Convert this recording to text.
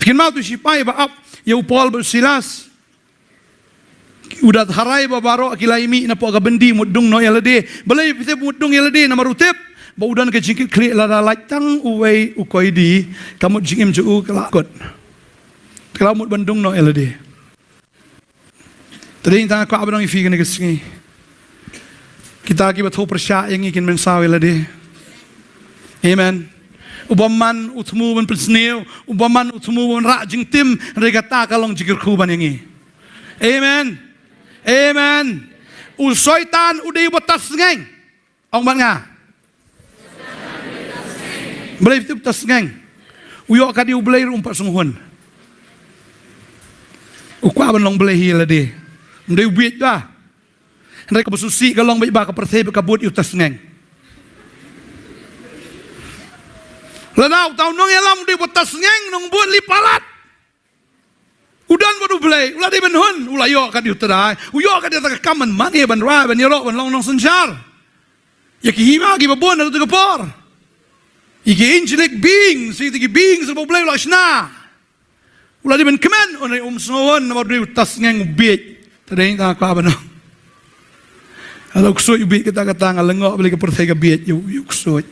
Tikin mau tu sipai ba up ya Paul bersilas. Udah harai ba baro kilaimi na po agabendi mudung no yalade. Balay pite mudung yalade na marutip. Ba udan ka jingkit kli la laitang uway ukoy di kamut jingim juu kelakot. Kelamut bandung no yalade. Tadi tang ko abang ifi kan kesingi. Kita akibat ho persya yang ikin mensawi yalade. Amen. Ubaman utmu ban persneu, ubaman utmu ban ra jing tim regata kalong jikir kuban yangi. Amen. Amen. Usoitan udai batas ngeng. Ong ban nga. Belai itu batas ngeng. Uyok kadi ubelai rumpat sunghuan. Ukwa ban long belai hila de. Ndai Bieit dah. Ndai kebesusi kalong baik ba ke Pyrthei kabut utas ngeng. Lanau tau nong yalam di batas ngeng nong buat lipalat. Udan bodu belai, ulah di benhun, ulah yok kan diuterai, uyok kan dia tak kaman mani ban rai ban yerok ban long nong senjar. Ya ki hima ki babon atau tegapor. Iki injilik bing, si tigi bing sebab belai ulah sna. Ulah di ben kemen onai snowan nama di utas ngeng Bieit. Tadi tak apa ban. Kalau kusut Bieit kita kata ngalengok beli ke Pyrthei ke Bieit yuk kusut.